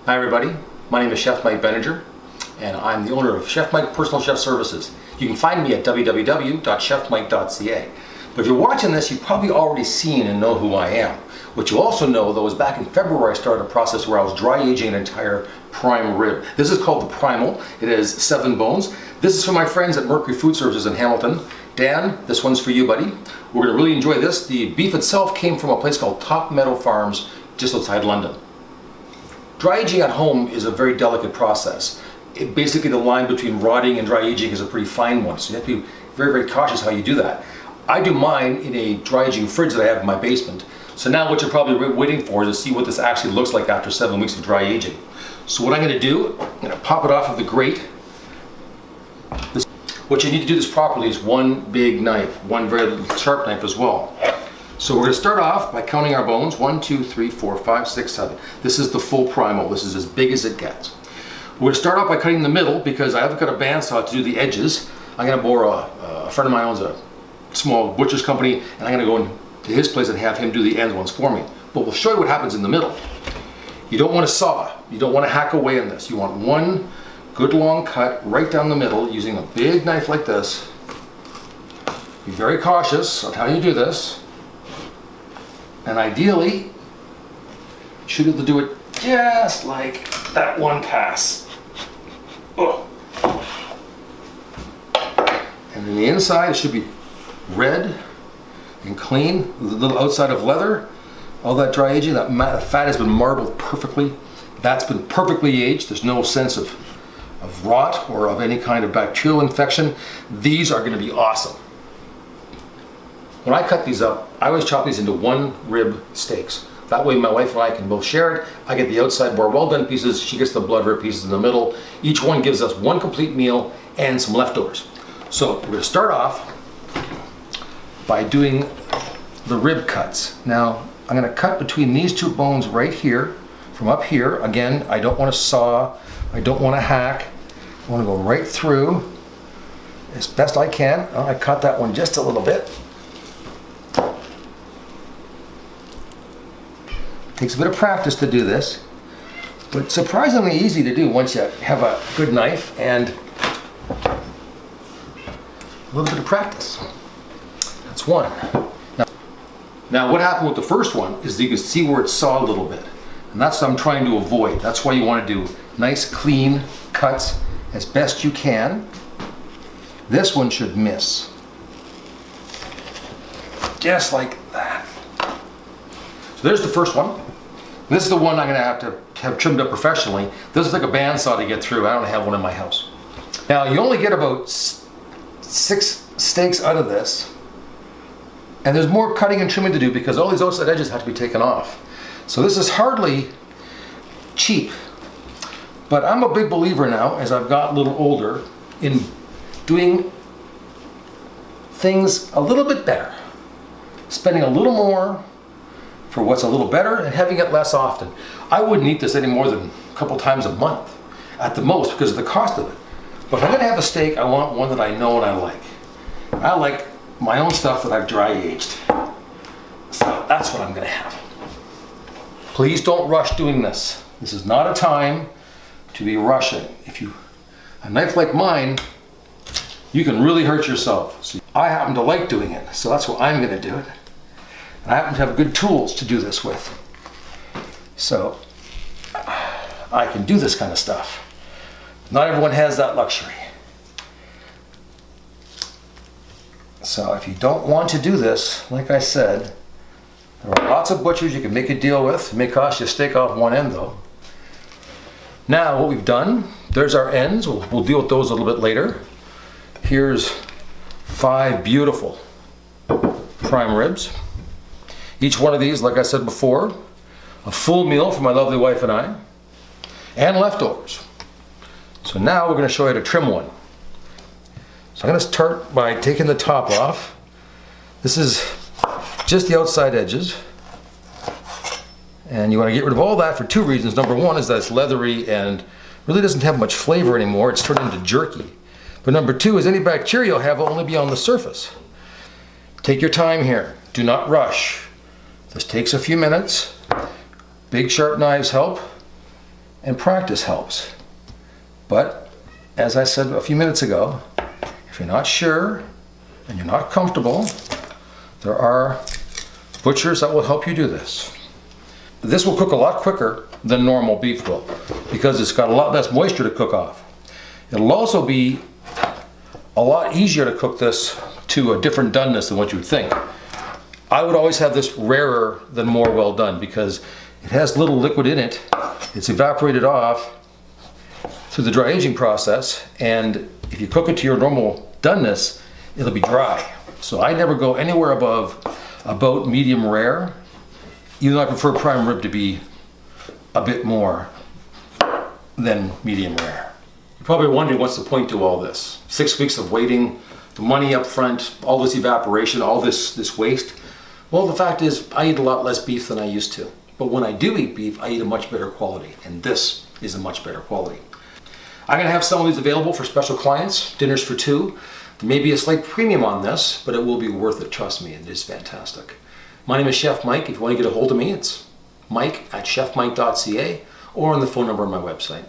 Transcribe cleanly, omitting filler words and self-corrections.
Hi everybody, my name is Chef Mike Benninger and I'm the owner of Chef Mike Personal Chef Services. You can find me at www.chefmike.ca. But if you're watching this, you've probably already seen and know who I am. What you also know though is back in February I started a process where I was dry aging an entire prime rib. This is called the Primal. It has 7 bones. This is for my friends at Mercury Food Services in Hamilton. Dan, this one's for you, buddy. We're gonna really enjoy this. The beef itself came from a place called Top Meadow Farms just outside London. Dry aging at home is a very delicate process. Basically the line between rotting and dry aging is a pretty fine one, so you have to be very, very cautious how you do that. I do mine in a dry aging fridge that I have in my basement. So now what you're probably waiting for is to see what this actually looks like after 7 weeks of dry aging. So what I'm gonna do, I'm gonna pop it off of the grate. What you need to do this properly is one big knife, one very sharp knife as well. So we're going to start off by counting our bones. 1, 2, 3, 4, 5, 6, 7. This is the full Primal. This is as big as it gets. We're going to start off by cutting the middle because I haven't got a bandsaw to do the edges. I'm going to borrow a friend of mine owns a small butcher's company, and I'm going to go to his place and have him do the end ones for me. But we'll show you what happens in the middle. You don't want to saw. You don't want to hack away on this. You want one good long cut right down the middle using a big knife like this. Be very cautious on how you do this. And ideally, you should be able to do it just like that one pass. Oh. And on the inside, it should be red and clean, with a little outside of leather. All that dry aging, that fat has been marbled perfectly. That's been perfectly aged. There's no sense of rot or of any kind of bacterial infection. These are going to be awesome. When I cut these up, I always chop these into 1 rib steaks. That way my wife and I can both share it. I get the outside more well done pieces, she gets the blood rib pieces in the middle. Each one gives us 1 complete meal and some leftovers. So we're going to start off by doing the rib cuts. Now I'm going to cut between these 2 bones right here, from up here. Again, I don't want to saw, I don't want to hack. I want to go right through as best I can. Oh, I cut that one just a little bit. Takes a bit of practice to do this, but surprisingly easy to do once you have a good knife and a little bit of practice. That's one. Now what happened with the first one is that you can see where it saw a little bit, and that's what I'm trying to avoid. That's why you want to do nice clean cuts as best you can. This one should miss. Just like that. So there's the first one. This is the one I'm going to have trimmed up professionally. This is like a bandsaw to get through. I don't have one in my house. Now you only get about 6 steaks out of this, and there's more cutting and trimming to do because all these outside edges have to be taken off. So this is hardly cheap, but I'm a big believer now, as I've got a little older, in doing things a little bit better, spending a little more for what's a little better and having it less often. I wouldn't eat this any more than a couple times a month at the most because of the cost of it. But if I'm gonna have a steak, I want one that I know and I like. I like my own stuff that I've dry aged. So that's what I'm gonna have. Please don't rush doing this. This is not a time to be rushing. A knife like mine, you can really hurt yourself. So I happen to like doing it, so that's why I'm gonna do it. I happen to have good tools to do this with. So I can do this kind of stuff. Not everyone has that luxury. So if you don't want to do this, like I said, there are lots of butchers you can make a deal with. It may cost you a steak off one end though. Now what we've done, there's our ends. We'll deal with those a little bit later. Here's 5 beautiful prime ribs. Each one of these, like I said before, a full meal for my lovely wife and I, and leftovers. So now we're going to show you how to trim one. So I'm going to start by taking the top off. This is just the outside edges. And you want to get rid of all that for 2 reasons. Number one is that it's leathery and really doesn't have much flavor anymore. It's turned into jerky. But number 2 is any bacteria you'll have will only be on the surface. Take your time here. Do not rush. This takes a few minutes. Big sharp knives help. and practice helps. But as I said a few minutes ago, if you're not sure and you're not comfortable, there are butchers that will help you do this. This will cook a lot quicker than normal beef will because it's got a lot less moisture to cook off. It'll also be a lot easier to cook this to a different doneness than what you would think. I would always have this rarer than more well done because it has little liquid in it. It's evaporated off through the dry aging process, and if you cook it to your normal doneness, it'll be dry. So I never go anywhere above about medium rare, even though I prefer prime rib to be a bit more than medium rare. You're probably wondering what's the point to all this? 6 weeks of waiting, the money up front, all this evaporation, all this waste. Well, the fact is I eat a lot less beef than I used to. But when I do eat beef, I eat a much better quality, and this is a much better quality. I'm gonna have some of these available for special clients, dinners for two. There may be a slight premium on this, but it will be worth it, trust me, it is fantastic. My name is Chef Mike. If you want to get a hold of me, it's mike@chefmike.ca or on the phone number on my website.